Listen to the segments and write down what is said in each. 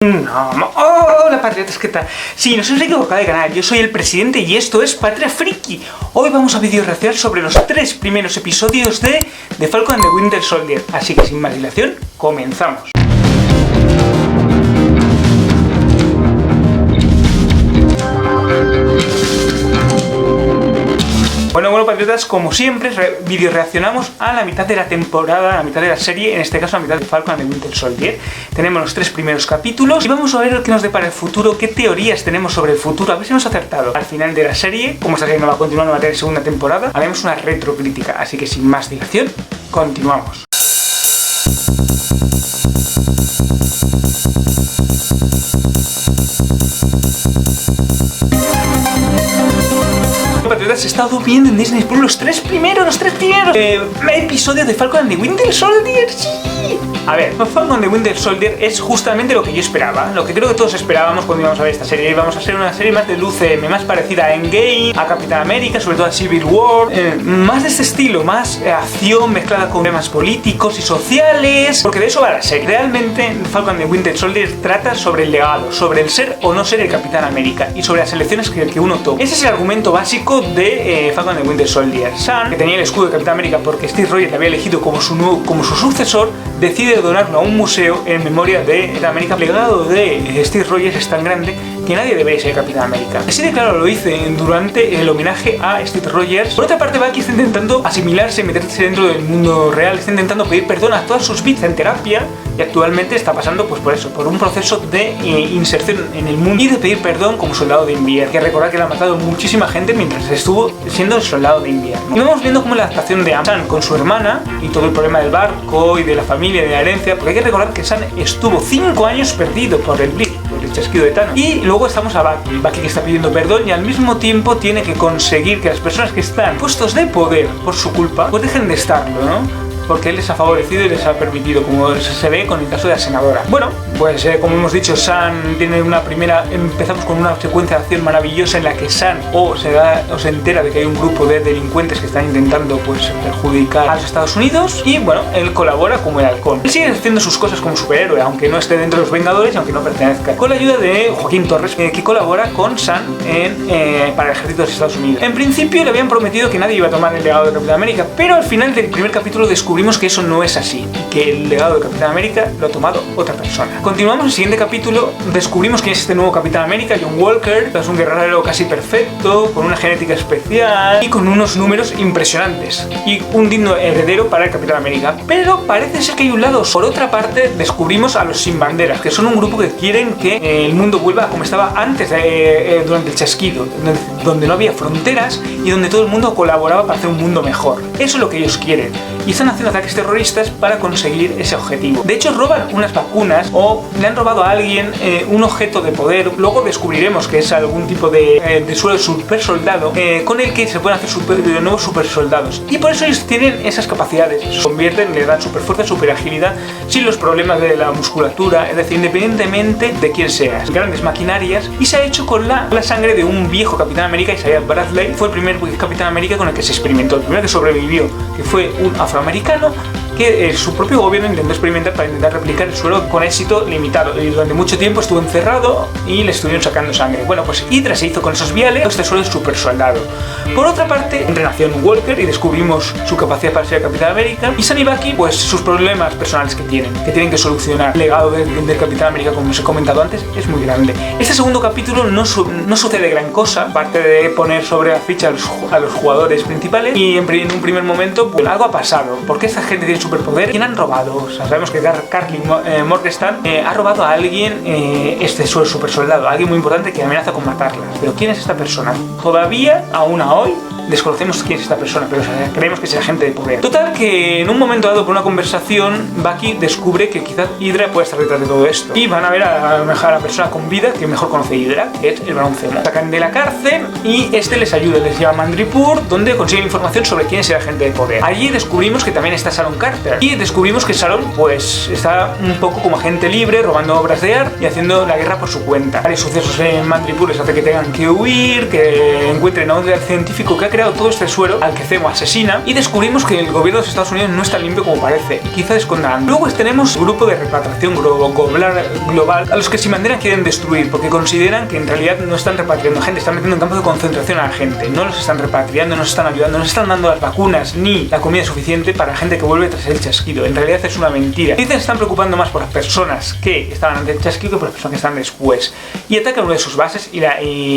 No, hola patriotas, ¿qué tal? Sí, nos hemos equivocado de canal, yo soy el presidente y esto es Patria Friki. Hoy vamos a video reaccionar sobre los 3 primeros episodios de The Falcon and the Winter Soldier. Así que sin más dilación, comenzamos. Bueno, patriotas, como siempre, video reaccionamos a la mitad de la temporada, a la mitad de la serie, en este caso a la mitad de Falcon and the Winter Soldier. Tenemos los 3 primeros capítulos y vamos a ver qué nos depara el futuro, qué teorías tenemos sobre el futuro, a ver si hemos acertado. Al final de la serie, como esta serie no va a continuar, no va a tener segunda temporada, haremos una retrocrítica, así que sin más dilación, continuamos. Patriotas, he estado viendo en Disney Plus los tres primeros episodios de Falcon and the Winter Soldier. ¡Sí! A ver, Falcon and the Winter Soldier es justamente lo que yo esperaba, lo que creo que todos esperábamos cuando íbamos a ver esta serie. Íbamos a ser una serie más del UCM, más parecida a Endgame, a Capitán América, sobre todo a Civil War, más de este estilo, más acción mezclada con temas políticos y sociales, porque de eso va la serie. Realmente Falcon and the Winter Soldier trata sobre el legado, sobre el ser o no ser el Capitán América y sobre las elecciones que uno toma. Ese es el argumento básico de Falcon and the Winter Soldier. Sam, que tenía el escudo de Capitán América porque Steve Rogers le había elegido como su sucesor, decide donarlo a un museo en memoria de Capitán América. El legado de Steve Rogers es tan grande que nadie debe ser Capitán América. Así de claro lo dice durante el homenaje a Steve Rogers. Por otra parte, Bucky está intentando asimilarse, meterse dentro del mundo real, está intentando pedir perdón a todas sus víctimas en terapia y actualmente está pasando pues por un proceso de inserción en el mundo y de pedir perdón como soldado de invierno. Hay que recordar que le ha matado muchísima gente mientras estuvo siendo el soldado de invierno. Y vamos viendo cómo la adaptación de Sam con su hermana y todo el problema del barco y de la familia y de la herencia, porque hay que recordar que Sam estuvo 5 años perdido por el Blitz, por el chasquido de Thanos. Y luego estamos a Bucky que está pidiendo perdón y al mismo tiempo tiene que conseguir que las personas que están puestos de poder por su culpa pues dejen de estarlo, ¿no? Porque él les ha favorecido y les ha permitido, como se ve con el caso de la senadora. Bueno, pues como hemos dicho, Sam tiene empezamos con una secuencia de acción maravillosa en la que Sam se entera de que hay un grupo de delincuentes que están intentando pues perjudicar a los Estados Unidos y bueno, él colabora como el halcón. Él sigue haciendo sus cosas como superhéroe, aunque no esté dentro de los Vengadores y aunque no pertenezca. Con la ayuda de Joaquín Torres, que colabora con Sam para el ejército de los Estados Unidos. En principio le habían prometido que nadie iba a tomar el legado de Capitán América, pero al final del primer capítulo descubrimos que eso no es así y que el legado de Capitán América lo ha tomado otra persona. Continuamos el siguiente capítulo, descubrimos quién es este nuevo Capitán América, John Walker. Es un guerrero casi perfecto, con una genética especial y con unos números impresionantes y un digno heredero para el Capitán América. Pero parece ser que hay un lado. Por otra parte, descubrimos a los Sin Banderas, que son un grupo que quieren que el mundo vuelva como estaba antes durante el chasquido, donde no había fronteras y donde todo el mundo colaboraba para hacer un mundo mejor. Eso es lo que ellos quieren y están haciendo ataques terroristas para conseguir ese objetivo. De hecho, roban unas vacunas o le han robado a alguien un objeto de poder. Luego descubriremos que es algún tipo de super soldado con el que se pueden hacer nuevos super soldados. Y por eso ellos tienen esas capacidades. Se convierten, le dan super fuerza, super agilidad, sin los problemas de la musculatura, es decir, independientemente de quién seas. Grandes maquinarias y se ha hecho con la sangre de un viejo Capitán América, Isaiah Bradley. Fue el primer Capitán América con el que se experimentó, el primero que sobrevivió, que fue un afroamericano que su propio gobierno intentó experimentar para intentar replicar el suelo con éxito limitado y durante mucho tiempo estuvo encerrado y le estuvieron sacando sangre. Bueno, pues Hydra se hizo con esos viales, este suelo es super soldado. Por otra parte, renació en Walker y descubrimos su capacidad para ser Capitán América y Sam y Bucky, pues sus problemas personales que tienen que solucionar. El legado del Capitán América, como os he comentado antes, es muy grande. Este segundo capítulo no sucede gran cosa, aparte de poner sobre la ficha a los jugadores principales y en un primer momento pues algo ha pasado, porque esta gente tiene superpoder. ¿Quién han robado? O sea, sabemos que Carly Morgenstern ha robado a alguien este super soldado, a alguien muy importante que amenaza con matarla. Pero ¿quién es esta persona? Todavía, aún a hoy, desconocemos quién es esta persona, pero creemos que es agente de poder. Total, que en un momento dado, por una conversación, Bucky descubre que quizás Hydra puede estar detrás de todo esto. Y van a ver a la persona con vida que mejor conoce Hydra, que es el Barón Zemo. Sacan de la cárcel y este les ayuda, les lleva a Madripoor, donde consiguen información sobre quién es el agente de poder. Allí descubrimos que también está Sharon Carter. Y descubrimos que Sharon, pues, está un poco como agente libre, robando obras de arte y haciendo la guerra por su cuenta. Varios sucesos en Madripoor les hace que tengan que huir, que encuentren a un científico que ha creado creado todo este suero al que Zemo asesina y descubrimos que el gobierno de los Estados Unidos no es tan limpio como parece. Quizá escondan. Luego tenemos un grupo de repatriación global a los que Sin Bandera quieren destruir porque consideran que en realidad no están repatriando gente, están metiendo en campos de concentración a la gente, no los están repatriando, no nos están ayudando, no nos están dando las vacunas ni la comida suficiente para gente que vuelve tras el chasquido. En realidad es una mentira. Dicen que se están preocupando más por las personas que estaban antes del chasquido que por las personas que están después. Y atacan una de sus bases y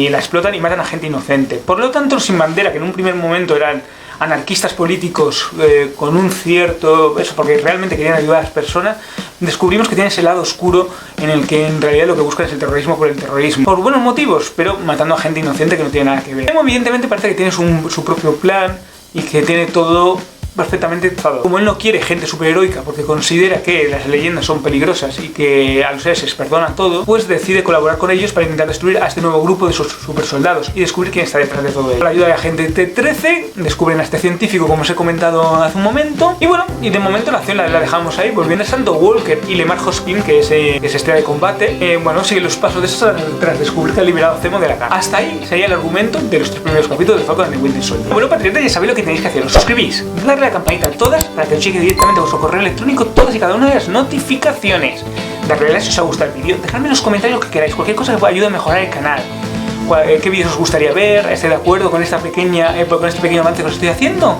la explotan y matan a gente inocente. Por lo tanto, los Sin Bandera, que en un primer momento eran anarquistas políticos con un cierto... eso, porque realmente querían ayudar a las personas, descubrimos que tiene ese lado oscuro en el que en realidad lo que buscan es el terrorismo por el terrorismo. Por buenos motivos, pero matando a gente inocente que no tiene nada que ver. Evidentemente parece que tiene su propio plan y que tiene todo perfectamente trazado. Como él no quiere gente superheroica porque considera que las leyendas son peligrosas y que a los seres les perdona todo, pues decide colaborar con ellos para intentar destruir a este nuevo grupo de sus supersoldados y descubrir quién está detrás de todo ello. Con la ayuda de Agente T-13 descubren a este científico, como os he comentado hace un momento, y bueno, y de momento la acción la dejamos ahí, volviendo a Santo Walker y Lemar Hoskin, que es estrella de combate, bueno, sigue los pasos de esas tras descubrir que ha liberado a Zemo de la cárcel. Hasta ahí sería el argumento de los 3 primeros capítulos de Falcon and the Winter Soldier. Bueno, patriotas, ya sabéis lo que tenéis que hacer. Os suscribís, darle a la campanita a todas para que os llegue directamente a vuestro correo electrónico todas y cada una de las notificaciones. Darle like si os ha gustado el vídeo, dejadme en los comentarios lo que queráis, cualquier cosa que os ayude a mejorar el canal. ¿Qué vídeos os gustaría ver? ¿Estáis de acuerdo con este pequeño avance que os estoy haciendo?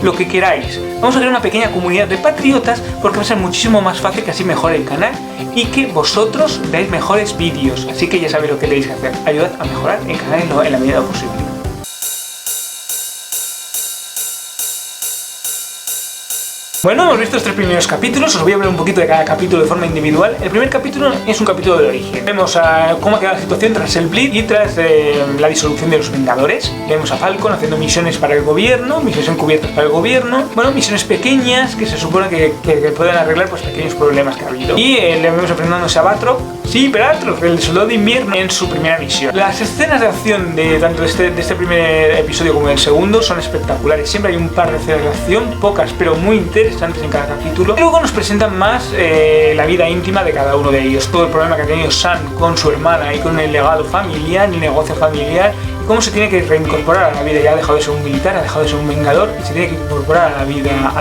Lo que queráis. Vamos a crear una pequeña comunidad de patriotas porque va a ser muchísimo más fácil que así mejore el canal y que vosotros veáis mejores vídeos. Así que ya sabéis lo que tenéis que hacer. Ayudad a mejorar el canal en la medida de lo posible. Bueno, hemos visto los 3 primeros capítulos, os voy a hablar un poquito de cada capítulo de forma individual. El primer capítulo es un capítulo de origen. Vemos cómo ha quedado la situación tras el Blitz y tras la disolución de los Vengadores. Vemos a Falcon haciendo misiones para el gobierno, misiones encubiertas para el gobierno. Bueno, misiones pequeñas que se supone que pueden arreglar pues pequeños problemas que ha habido. Y le vemos enfrentándose a Batroc, sí, pero Batroc, el soldado de invierno, en su primera misión. Las escenas de acción de tanto de este primer episodio como del segundo son espectaculares. Siempre hay un par de escenas de acción, pocas pero muy interesantes en cada capítulo. Y luego nos presentan más la vida íntima de cada uno de ellos, todo el problema que ha tenido Sam con su hermana y con el legado familiar, el negocio familiar, y cómo se tiene que reincorporar a la vida. Ya ha dejado de ser un militar, ha dejado de ser un vengador y se tiene que incorporar a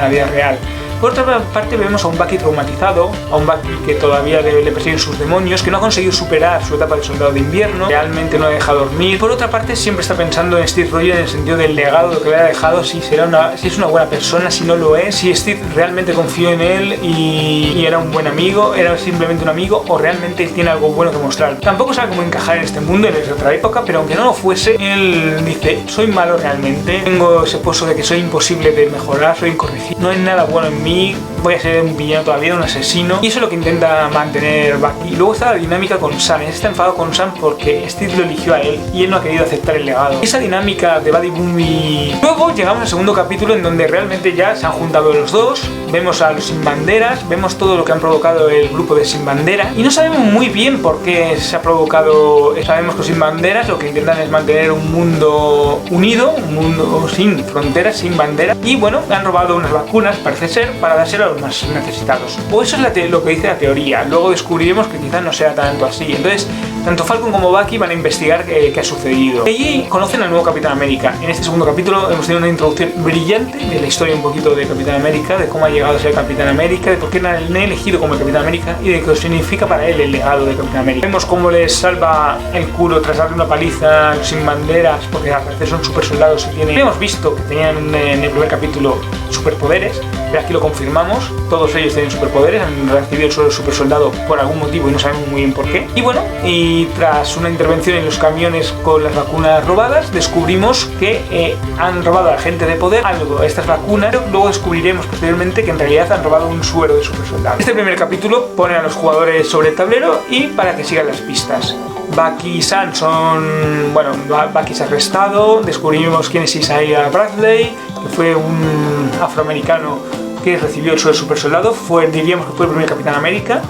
la vida real. Por otra parte vemos a un Bucky traumatizado, a un Bucky que todavía le persiguen sus demonios, que no ha conseguido superar su etapa de soldado de invierno, realmente no deja dormir. Por otra parte siempre está pensando en Steve Rogers en el sentido del legado, lo que le ha dejado, si es una buena persona, si no lo es, si Steve realmente confió en él y era un buen amigo, era simplemente un amigo o realmente tiene algo bueno que mostrar. Tampoco sabe cómo encajar en este mundo, en otra época, pero aunque no lo fuese, él dice, soy malo realmente, tengo ese pozo de que soy imposible de mejorar, soy incorregible, no hay nada bueno en mí, voy a ser un villano todavía, un asesino, y eso es lo que intenta mantener Bucky. Y luego está la dinámica con Sam. Él está enfadado con Sam porque Steve lo eligió a él y él no ha querido aceptar el legado. Esa dinámica de Buddy Boom y... Luego llegamos al segundo capítulo en donde realmente ya se han juntado los dos, vemos a los Sin Banderas, vemos todo lo que han provocado el grupo de Sin Bandera y no sabemos muy bien por qué se ha provocado. Sabemos que los Sin Banderas lo que intentan es mantener un mundo unido, un mundo sin fronteras, sin bandera, y bueno, han robado unas vacunas, parece ser, para dárselo a los más necesitados. O eso es lo que dice la teoría. Luego descubriremos que quizás no sea tanto así. Entonces, tanto Falcon como Bucky van a investigar qué ha sucedido. Y allí conocen al nuevo Capitán América. En este segundo capítulo hemos tenido una introducción brillante de la historia un poquito de Capitán América, de cómo ha llegado a ser Capitán América, de por qué le han elegido como el Capitán América y de qué significa para él el legado de Capitán América. Vemos cómo les salva el culo tras darle una paliza a los Sin Banderas, porque al parecer son super soldados y tienen... Hemos visto que tenían en el primer capítulo superpoderes, pero aquí lo confirmamos, todos ellos tienen superpoderes, han recibido el suelo super soldado por algún motivo y no sabemos muy bien por qué. Y bueno, y tras una intervención en los camiones con las vacunas robadas, descubrimos que han robado a la gente de poder algo, estas vacunas, pero luego descubriremos posteriormente que en realidad han robado un suero de super soldado. Este primer capítulo pone a los jugadores sobre el tablero y para que sigan las pistas. Bucky y Sam son... Bueno, Bucky es arrestado, descubrimos quién es Isaiah Bradley, que fue un afroamericano que recibió el suelo de super soldado, diríamos que fue el primer Capitán América.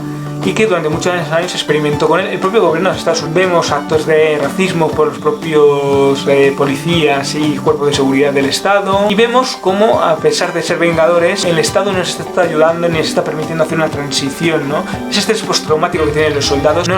y que durante muchos años se experimentó con él el propio gobierno de Estados Unidos. Vemos actos de racismo por los propios policías y cuerpos de seguridad del Estado, y vemos cómo, a pesar de ser vengadores, el Estado no les está ayudando ni les está permitiendo hacer una transición, ¿no? Ese estrés postraumático que tienen los soldados no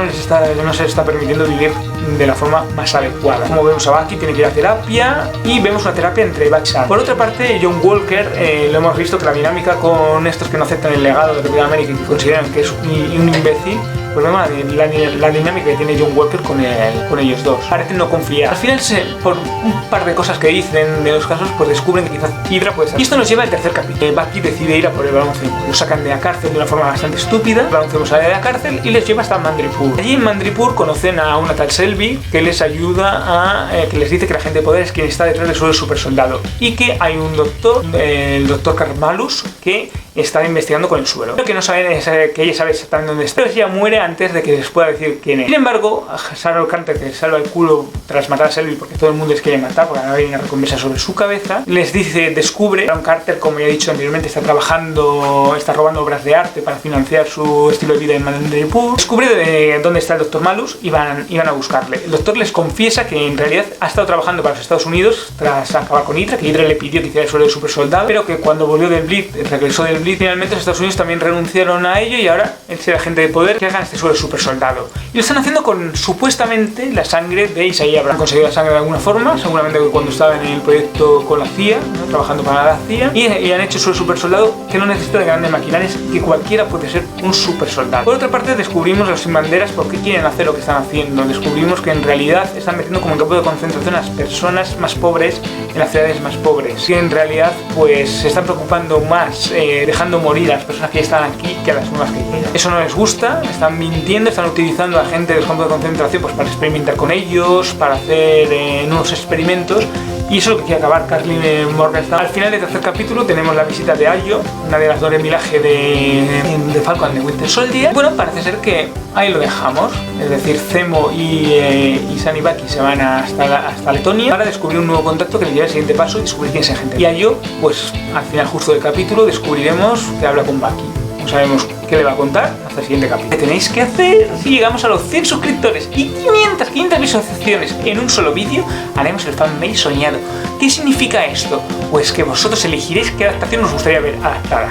se les está permitiendo vivir de la forma más adecuada. Como vemos a Bucky, tiene que ir a terapia, y vemos una terapia entre Bucky y Sam. Por otra parte, John Walker, lo hemos visto que la dinámica con estos que no aceptan el legado de Capitán América y que consideran que es un imbécil, pues vemos la dinámica que tiene John Walker con ellos dos. Parece no confiar. Al final, por un par de cosas que dicen de los casos, pues descubren que quizás Hydra puede ser. Y esto nos lleva al tercer capítulo. Bucky decide ir a por el balanceo. Lo sacan de la cárcel de una forma bastante estúpida. El balanceo sale de la cárcel y les lleva hasta Madripoor. Allí en Madripoor conocen a una tal Sylvie que les ayuda que les dice que la gente de poder es quien está detrás del suelo super soldado, y que hay un doctor, el doctor Carmalus, que está investigando con el suelo. Lo que no saben es que ella sabe exactamente dónde está. Pero ella muere antes de que les pueda decir quién es. Sin embargo, Sharon Carter, que salva el culo tras matar a Sylvie, porque todo el mundo les quiere matar, porque ahora hay una recompensa sobre su cabeza, descubre, Sharon Carter, como ya he dicho anteriormente, está robando obras de arte para financiar su estilo de vida en Madripoor. Descubre dónde está el doctor Malus y van a buscarle. El doctor les confiesa que en realidad ha estado trabajando para los Estados Unidos tras acabar con Hydra, que Hydra le pidió que hiciera el suelo de super soldado, pero que cuando volvió del Blitz, regresó del Blitz, finalmente los Estados Unidos también renunciaron a ello, y ahora él será agente de poder que hagan este suelo de super soldado. Y lo están haciendo con supuestamente la sangre de Isaiah Bradley. Han conseguido la sangre de alguna forma, seguramente cuando estaban en el proyecto con la CIA, ¿no? Trabajando para la CIA, y han hecho el suelo super soldado que no necesita de grandes maquinarias, que cualquiera puede ser un super soldado. Por otra parte, descubrimos los sin banderas porque quieren hacer lo que están haciendo. Descubrimos que en realidad están metiendo como en campo de concentración a las personas más pobres en las ciudades más pobres, que en realidad pues se están preocupando más dejando morir a las personas que ya están aquí que a las nuevas que llegan. Eso no les gusta, están mintiendo, están utilizando a gente del campo de concentración pues para experimentar con ellos, para hacer nuevos experimentos, y eso es lo que quiere acabar Kathleen Morgenstern. Al final del tercer capítulo tenemos la visita de Ayo, una de las Dora Milaje de Falcon and the Winter Soldier. Bueno, parece ser que ahí lo dejamos, es decir, Zemo y Sam y Bucky se van hasta Letonia para descubrir un nuevo contacto que les lleva al siguiente paso y descubrir quién es esa gente. Y Ayo, pues al final justo del capítulo descubriremos que habla con Bucky. No sabemos qué le va a contar hasta el siguiente capítulo. ¿Qué tenéis que hacer? Si llegamos a los 100 suscriptores y 500 visualizaciones en un solo vídeo, haremos el fanmail soñado. ¿Qué significa esto? Pues que vosotros elegiréis qué adaptación os gustaría ver adaptada,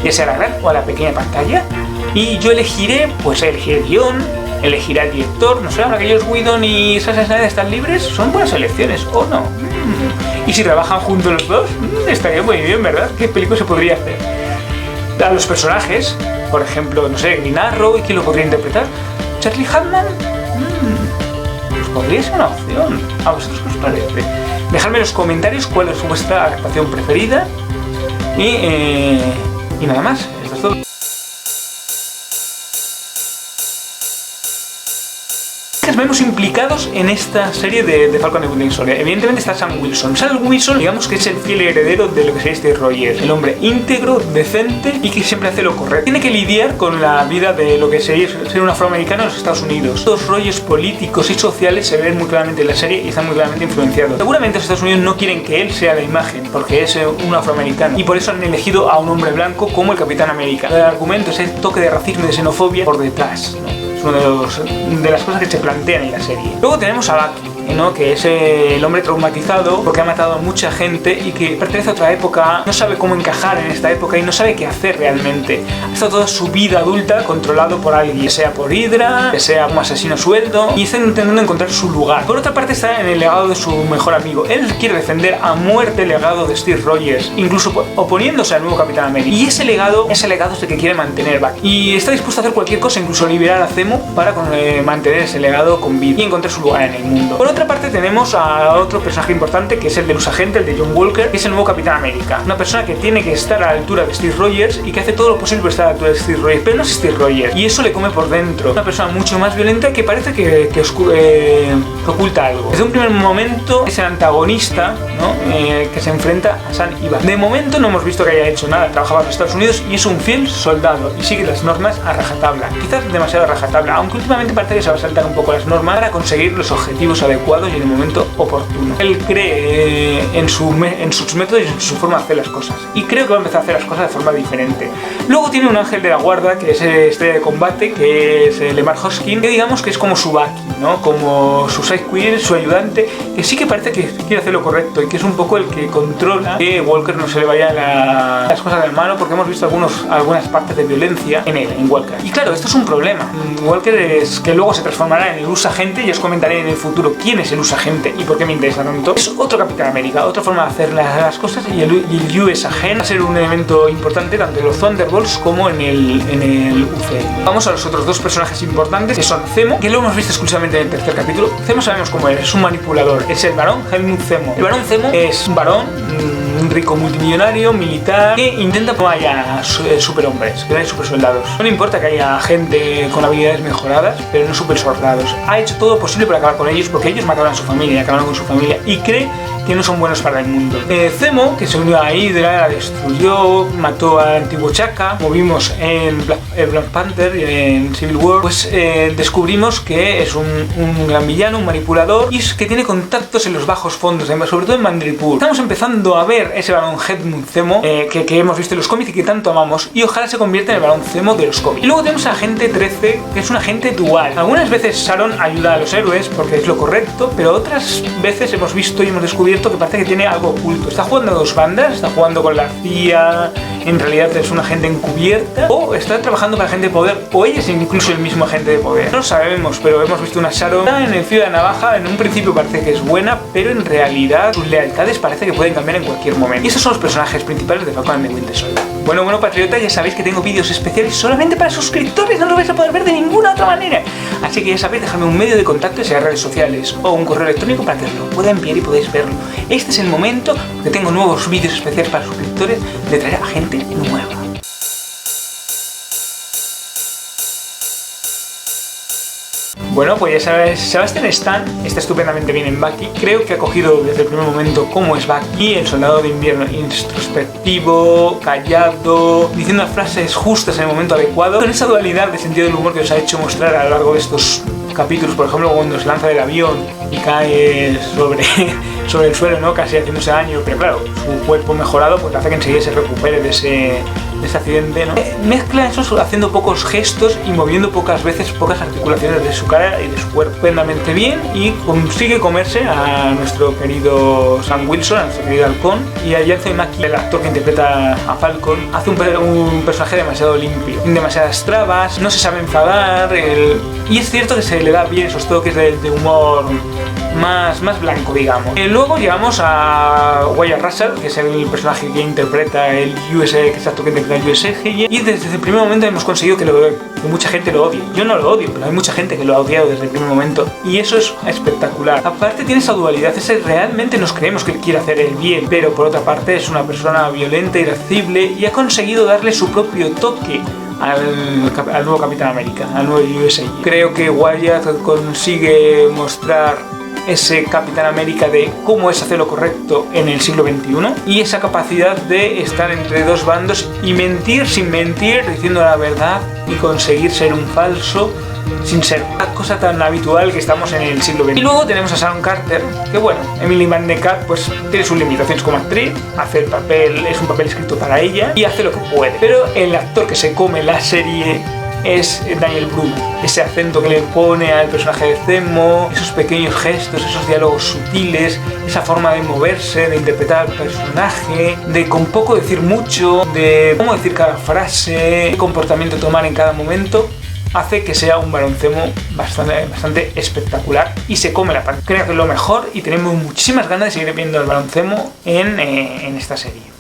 ya sea a la gran o a la pequeña pantalla, y yo elegiré el guión, elegiré al director. No sé, ahora que ellos Whedon y Zack Snyder están libres, son buenas elecciones, ¿o no? Y si trabajan juntos los dos, estaría muy bien, ¿verdad? ¿Qué película se podría hacer? A los personajes, por ejemplo, no sé, Green Arrow, ¿y quién lo podría interpretar? ¿Charlie Hunnam? Pues podría ser una opción. ¿A vosotros qué os parece? Dejadme en los comentarios cuál es vuestra adaptación preferida. Y nada más, esto es todo. Menos implicados en esta serie de Falcon and the Winter Soldier. Evidentemente está Sam Wilson. Sam Wilson, digamos que es el fiel heredero de lo que sería Steve Rogers, el hombre íntegro, decente y que siempre hace lo correcto. Tiene que lidiar con la vida de lo que sería ser un afroamericano en los Estados Unidos. Los rollos políticos y sociales se ven muy claramente en la serie y están muy claramente influenciados. Seguramente los Estados Unidos no quieren que él sea la imagen porque es un afroamericano, y por eso han elegido a un hombre blanco como el Capitán América. El argumento es el toque de racismo y de xenofobia por detrás, ¿no? Una de las cosas que se plantean en la serie. Luego tenemos a Bucky, ¿no? Que es el hombre traumatizado porque ha matado a mucha gente y que pertenece a otra época, no sabe cómo encajar en esta época y no sabe qué hacer realmente. Ha estado toda su vida adulta controlado por alguien, sea por Hydra, sea como asesino a sueldo, y está intentando encontrar su lugar. Por otra parte está en el legado de su mejor amigo. Él quiere defender a muerte el legado de Steve Rogers, incluso oponiéndose al nuevo Capitán América. Y ese legado es el que quiere mantener Bucky. Y está dispuesto a hacer cualquier cosa, incluso liberar a Zemo para mantener ese legado con vida y encontrar su lugar en el mundo. Por otra parte tenemos a otro personaje importante, que es el de los agentes, el de John Walker, que es el nuevo Capitán América. Una persona que tiene que estar a la altura de Steve Rogers y que hace todo lo posible por estar a la altura de Steve Rogers, pero no es Steve Rogers, y eso le come por dentro. Una persona mucho más violenta que parece que oculta algo. Desde un primer momento es el antagonista, ¿no? Que se enfrenta a Sam y Bucky. De momento no hemos visto que haya hecho nada, trabajaba en los Estados Unidos y es un fiel soldado y sigue las normas a rajatabla, quizás demasiado a rajatabla. tabla, aunque últimamente parece que se va a saltar un poco las normas para conseguir los objetivos adecuados y en el momento oportuno. Él cree en sus métodos y en su forma de hacer las cosas, y creo que va a empezar a hacer las cosas de forma diferente. Luego tiene un ángel de la guarda, que es estrella de combate, que es Lemar Hoskin, que digamos que es como su Bucky, ¿no? Como su sidekick, su ayudante, que sí que parece que quiere hacer lo correcto y que es un poco el que controla que Walker no se le vayan las cosas del mano, porque hemos visto algunas partes de violencia en él, en Walker. Y claro, esto es un problema. Walker es que luego se transformará en el USA-agente, y os comentaré en el futuro quién es el USA-agente y por qué me interesa tanto. Es otro Capitán América, otra forma de hacer las cosas, y el US-agent va a ser un elemento importante tanto en los Thunderbolts como en el UCM. Vamos a los otros dos personajes importantes, que son Zemo, que lo hemos visto exclusivamente en el tercer capítulo. Zemo sabemos cómo es un manipulador, es el varón Helmut Zemo. El varón Zemo es un varón, un rico multimillonario, militar, que intenta que no haya superhombres, que no haya supersoldados. No le importa que haya gente con habilidades mejoradas, pero no supersoldados. Ha hecho todo posible para acabar con ellos, porque ellos mataron a su familia, acabaron con su familia, y cree que no son buenos para el mundo. Zemo, que se unió a Hydra, la destruyó, mató al antiguo Chaka, como vimos en Black Panther y en Civil War, pues descubrimos que es un gran villano, un manipulador, y que tiene contactos en los bajos fondos, sobre todo en Madripoor. Estamos empezando a ver ese varón Helmut Zemo que hemos visto en los cómics y que tanto amamos, y ojalá se convierta en el varón Zemo de los cómics. Y luego tenemos a Agente 13, que es un agente dual. Algunas veces Sharon ayuda a los héroes porque es lo correcto, pero otras veces hemos visto y hemos descubierto que parece que tiene algo oculto. Está jugando a dos bandas, está jugando con la CIA, en realidad es un agente encubierta, o está trabajando para agente de poder, o ella es incluso el mismo agente de poder. No lo sabemos, pero hemos visto una Sharon en el filo de la navaja. En un principio parece que es buena, pero en realidad sus lealtades parece que pueden cambiar en cualquier momento. Y esos son los personajes principales de Falcon and the Winter Soldier. Bueno, patriotas, ya sabéis que tengo vídeos especiales solamente para suscriptores, no los vais a poder ver de ninguna otra manera. Así que ya sabéis, dejadme un medio de contacto, sea redes sociales o un correo electrónico, para que os lo pueda enviar y podáis verlo. Este es el momento que tengo nuevos vídeos especiales para suscriptores de traer a gente nueva. Bueno, pues ya sabes, Sebastian Stan está estupendamente bien en Bucky. Creo que ha cogido desde el primer momento cómo es Bucky, el soldado de invierno introspectivo, callado, diciendo las frases justas en el momento adecuado, con esa dualidad de sentido del humor que os ha hecho mostrar a lo largo de estos capítulos. Por ejemplo, cuando se lanza del avión y cae sobre el suelo, ¿no? Casi haciéndose daño, pero claro, su cuerpo mejorado pues hace que enseguida se recupere de ese accidente, ¿no? Mezcla eso haciendo pocos gestos y moviendo pocas articulaciones de su cara y de su cuerpo estupendamente bien, y consigue comerse a nuestro querido Sam Wilson, a nuestro querido halcón. Y a Anthony Mackie, el actor que interpreta a Falcon, hace un personaje demasiado limpio, sin demasiadas trabas, no se sabe enfadar, y es cierto que se le da bien esos toques de humor más blanco, digamos. Luego llegamos a Wyatt Russell, que es el personaje que interpreta el USA, que es actor que interpreta el USA, y desde el primer momento hemos conseguido que mucha gente lo odie. Yo no lo odio, pero hay mucha gente que lo ha odiado desde el primer momento, y eso es espectacular. Aparte tiene esa dualidad, realmente nos creemos que quiere hacer el bien, pero por otra parte es una persona violenta, irascible, y ha conseguido darle su propio toque al nuevo Capitán América, al nuevo USA. Creo que Wyatt consigue mostrar ese Capitán América de cómo es hacer lo correcto en el siglo XXI, y esa capacidad de estar entre dos bandos y mentir sin mentir, diciendo la verdad, y conseguir ser un falso sin ser una cosa tan habitual que estamos en el siglo XX. Y luego tenemos a Sharon Carter, que bueno, Emily Van de Kat pues tiene sus limitaciones como actriz, hace el papel, es un papel escrito para ella y hace lo que puede, pero el actor que se come la serie es Daniel Brühl. Ese acento que le pone al personaje de Zemo, esos pequeños gestos, esos diálogos sutiles, esa forma de moverse, de interpretar al personaje, de con poco decir mucho, de cómo decir cada frase, qué comportamiento tomar en cada momento, hace que sea un varón Zemo bastante espectacular, y se come la pantalla. Creo que es lo mejor, y tenemos muchísimas ganas de seguir viendo al varón Zemo en esta serie.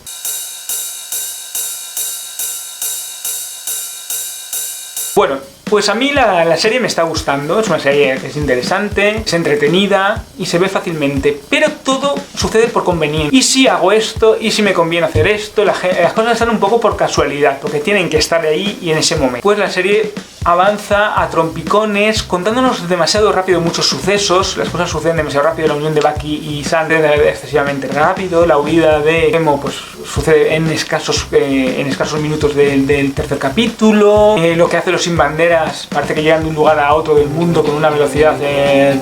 Bueno, pues a mí la serie me está gustando. Es una serie que es interesante, es entretenida y se ve fácilmente, pero todo sucede por conveniencia. Y si hago esto, y si me conviene hacer esto, las cosas están un poco por casualidad, porque tienen que estar ahí y en ese momento. Pues la serie avanza a trompicones, contándonos demasiado rápido muchos sucesos. Las cosas suceden demasiado rápido. La unión de Bucky y Sam excesivamente rápido. La huida de Zemo pues sucede en escasos minutos del tercer capítulo. Lo que hace los Sin Banderas, parece que llegan de un lugar a otro del mundo con una velocidad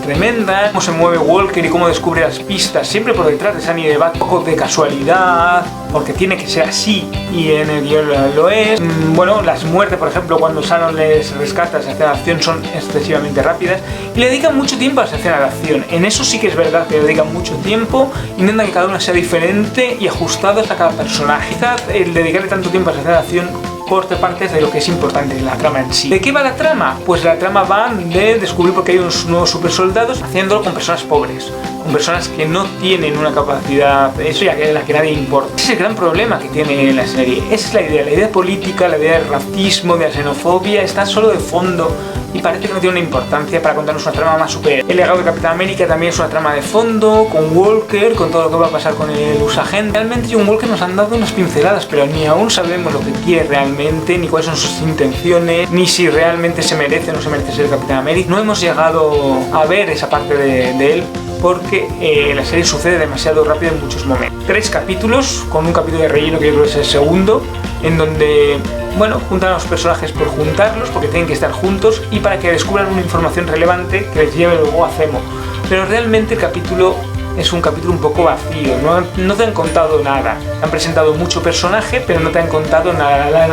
tremenda. Cómo se mueve Walker y cómo descubre las pistas siempre por detrás de Sam y de Bucky. Un poco de casualidad, porque tiene que ser así y en el guión lo es. Bueno, las muertes, por ejemplo, cuando Shannon les rescata, las escenas de acción son excesivamente rápidas y le dedican mucho tiempo a las escenas de acción. En eso sí que es verdad que le dedican mucho tiempo, intentan que cada una sea diferente y ajustadas a cada personaje. Quizás el dedicarle tanto tiempo a las escenas de acción corte partes de lo que es importante en la trama en sí. ¿De qué va la trama? Pues la trama va de descubrir por qué hay unos nuevos supersoldados, haciéndolo con personas pobres, con personas que no tienen una capacidad, eso ya que es la que nadie importa. Ese es el gran problema que tiene la serie. Esa es la idea política, la idea del racismo, de la xenofobia, está solo de fondo y parece que no tiene una importancia para contarnos una trama más super. El legado de Capitán América también es una trama de fondo, con Walker, con todo lo que va a pasar con el usagente. Realmente John Walker nos han dado unas pinceladas, pero ni aún sabemos lo que quiere realmente, ni cuáles son sus intenciones, ni si realmente se merece o no se merece ser Capitán América. No hemos llegado a ver esa parte de él, porque la serie sucede demasiado rápido en muchos momentos. 3 capítulos, con un capítulo de relleno que yo creo que es el segundo, en donde, bueno, juntan a los personajes por juntarlos, porque tienen que estar juntos, y para que descubran una información relevante que les lleve luego a Zemo. Pero realmente el capítulo es un capítulo un poco vacío, no te han contado nada. Te han presentado mucho personaje, pero no te han contado nada.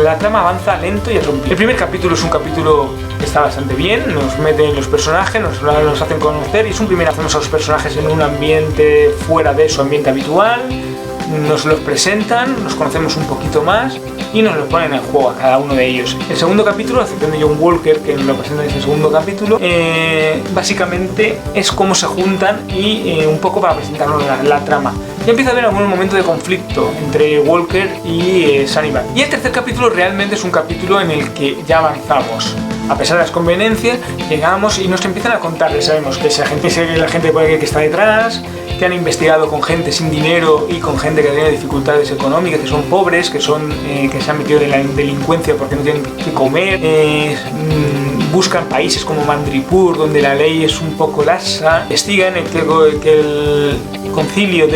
La trama avanza lento y a trompicones. El primer capítulo es un capítulo que está bastante bien, nos meten los personajes, nos hacen conocer, y es un primer hacemos a los personajes en un ambiente fuera de su ambiente habitual. Nos los presentan, nos conocemos un poquito más y nos los ponen en juego a cada uno de ellos. El segundo capítulo, la excepción de John Walker, que nos lo presenta en ese segundo capítulo, básicamente es cómo se juntan y un poco para presentarnos la trama. Ya empieza a haber algún momento de conflicto entre Walker y Sanibal. Y el tercer capítulo realmente es un capítulo en el que ya avanzamos. A pesar de las conveniencias, llegamos y nos empiezan a contar. Sabemos que es la gente que está detrás, que han investigado con gente sin dinero y con gente que tiene dificultades económicas, que son pobres, que se han metido en la delincuencia porque no tienen que comer. Buscan países como Mandripur, donde la ley es un poco laxa. Investigan que el concilio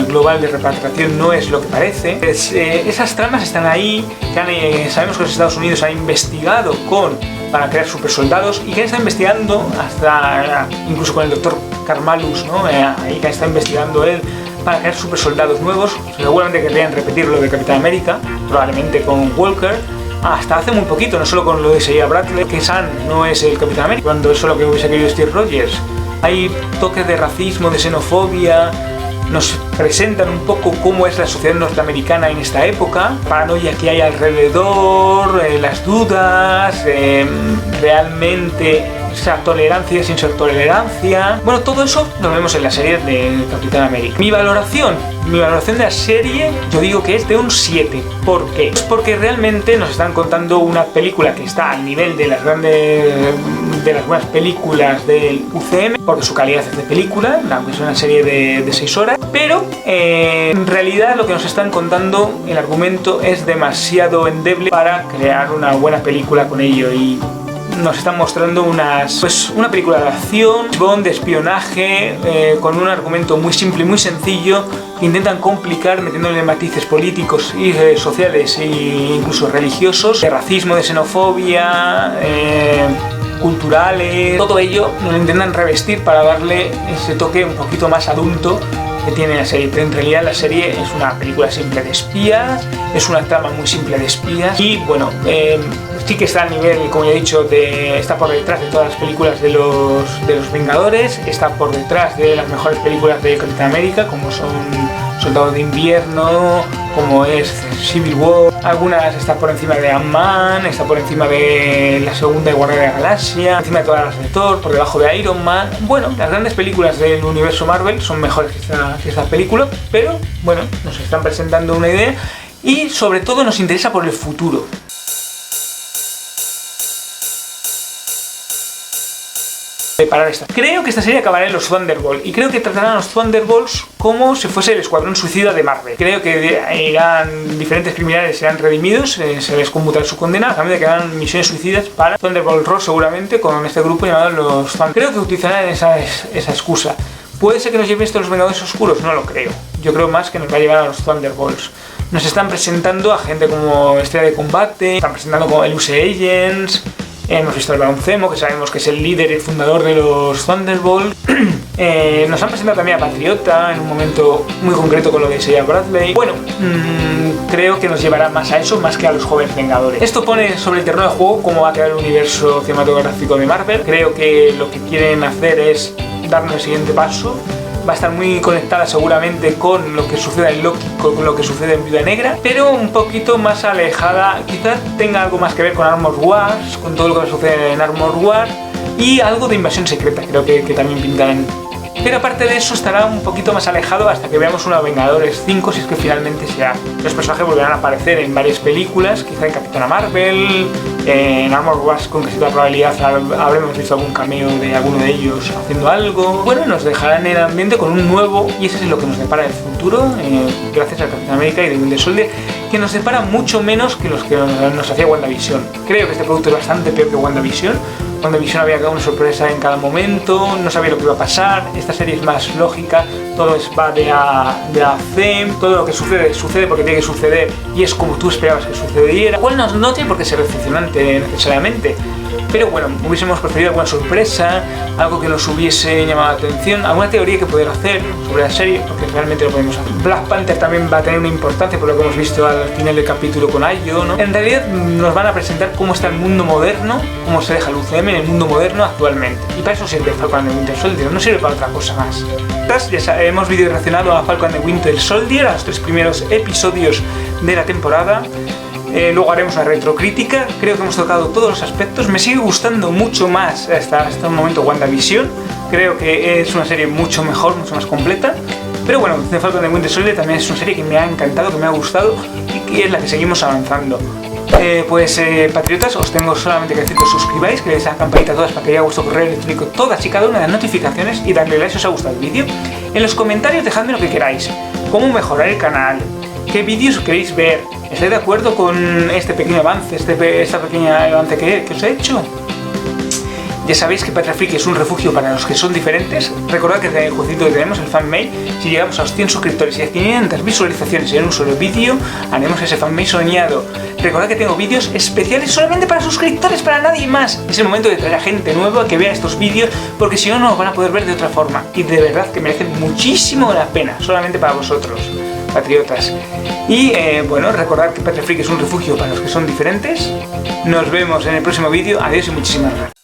global de repatriación no es lo que parece. Esas tramas están ahí. Sabemos que los Estados Unidos han investigado para crear supersoldados y que está investigando hasta incluso con el doctor Karmalus, ¿no? Ahí que está investigando él para crear supersoldados nuevos. Seguramente querrían repetir lo de Capitán América, probablemente con Walker. Hasta hace muy poquito, no solo con lo de Shea Bradley, que Sam no es el Capitán América, cuando eso es lo que hubiese querido Steve Rogers. Hay toques de racismo, de xenofobia. Nos presentan un poco cómo es la sociedad norteamericana en esta época, paranoia que hay alrededor, las dudas, realmente esa tolerancia sin ser tolerancia. Bueno, todo eso lo vemos en la serie de Capitán América. Mi valoración de la serie, yo digo que es de un 7. ¿Por qué? Es porque realmente nos están contando una película que está al nivel de las buenas películas del UCM, porque su calidad es de película, aunque es una serie de 6 horas, pero en realidad lo que nos están contando, el argumento es demasiado endeble para crear una buena película con ello, y nos están mostrando una película de acción, de espionaje, con un argumento muy simple y muy sencillo, que intentan complicar metiéndole matices políticos y sociales e incluso religiosos, de racismo, de xenofobia, culturales. Todo ello lo intentan revestir para darle ese toque un poquito más adulto que tiene la serie, pero en realidad la serie es una película simple de espías, es una trama muy simple de espías, y bueno, sí que está a nivel, como ya he dicho, está por detrás de todas las películas de los Vengadores, está por detrás de las mejores películas de Capitán América, como son Soldado de Invierno, como es Civil War. Algunas está por encima de Ant-Man, está por encima de la segunda de Guardianes de la Galaxia, por encima de todas las de Thor, por debajo de Iron Man. Bueno, las grandes películas del universo Marvel son mejores que esta película, pero bueno, nos están presentando una idea y sobre todo nos interesa por el futuro. parar esta. Creo que esta serie acabará en los Thunderbolts y creo que tratarán a los Thunderbolts como si fuese el escuadrón suicida de Marvel. Creo que irán diferentes criminales, serán redimidos, se les conmutará su condena a cambio de que hagan misiones suicidas para Thunderbolt Ross seguramente con este grupo llamado los Thunderbolts. Creo que utilizarán esa excusa. ¿Puede ser que nos lleven estos los Vengadores Oscuros? No lo creo. Yo creo más que nos va a llevar a los Thunderbolts. Nos están presentando a gente como Estrella de Combate, están presentando como el UC Agents, hemos visto al Barón Zemo, que sabemos que es el líder y el fundador de los Thunderbolts. Nos han presentado también a Patriota en un momento muy concreto con lo de Isaiah Bradley. Bueno, creo que nos llevará más a eso, más que a los jóvenes Vengadores. Esto pone sobre el terreno de juego cómo va a quedar el universo cinematográfico de Marvel. Creo que lo que quieren hacer es darnos el siguiente paso. Va a estar muy conectada seguramente con lo que suceda en Loki, con lo que sucede en Viuda Negra, pero un poquito más alejada, quizás tenga algo más que ver con Armor Wars, con todo lo que sucede en Armor Wars y algo de Invasión Secreta, creo que también pintarán. Pero aparte de eso estará un poquito más alejado hasta que veamos una Vengadores 5, si es que finalmente será. Los personajes volverán a aparecer en varias películas, quizá en Capitana Marvel, en Armor Wars con casi toda probabilidad habremos visto algún cameo de alguno de ellos haciendo algo. Bueno, nos dejarán en el ambiente con un nuevo, y eso es lo que nos depara el futuro, gracias a Capitán América y The Winter Soldier, que nos depara mucho menos que los que nos hacía WandaVision. Creo que este producto es bastante peor que WandaVision. WandaVision había cada una sorpresa en cada momento, no sabía lo que iba a pasar. Esta serie es más lógica, todo va de A a C, todo lo que sucede porque tiene que suceder y es como tú esperabas que sucediera. Igual no tiene por qué ser decepcionante necesariamente, pero bueno, hubiésemos preferido alguna sorpresa, algo que nos hubiese llamado la atención, alguna teoría que poder hacer sobre la serie, porque realmente lo podemos hacer. Black Panther también va a tener una importancia por lo que hemos visto al final del capítulo con Ayo, ¿no? En realidad nos van a presentar cómo está el mundo moderno, cómo se deja el UCM en el mundo moderno actualmente. Y para eso sirve Falcon and the Winter Soldier, no sirve para otra cosa más. Ya hemos video reaccionado a Falcon and the Winter Soldier, a los 3 primeros episodios de la temporada. Luego haremos una retrocrítica. Creo que hemos tocado todos los aspectos. Me sigue gustando mucho más hasta un momento WandaVision. Creo que es una serie mucho mejor, mucho más completa. Pero bueno, The Falcon and the Winter Soldier también es una serie que me ha encantado, que me ha gustado y que es la que seguimos avanzando. Patriotas, os tengo solamente que decir que os suscribáis, que le deis a la campanita a todas para que llegue a vuestro correo electrónico todas y cada una de las notificaciones y darle like si os ha gustado el vídeo. En los comentarios dejadme lo que queráis, cómo mejorar el canal, qué vídeos queréis ver, ¿estáis de acuerdo con este pequeño avance, esta pequeña avance que os he hecho? Ya sabéis que Patria Friki es un refugio para los que son diferentes. Recordad que en el jueguito que tenemos, el fanmail, si llegamos a los 100 suscriptores y a 500 visualizaciones en un solo vídeo, haremos ese fanmail soñado. Recordad que tengo vídeos especiales solamente para suscriptores, para nadie más. Es el momento de traer a gente nueva que vea estos vídeos, porque si no, no los van a poder ver de otra forma. Y de verdad que merecen muchísimo la pena, solamente para vosotros, patriotas. Y bueno, recordad que Patria Friki es un refugio para los que son diferentes. Nos vemos en el próximo vídeo. Adiós y muchísimas gracias.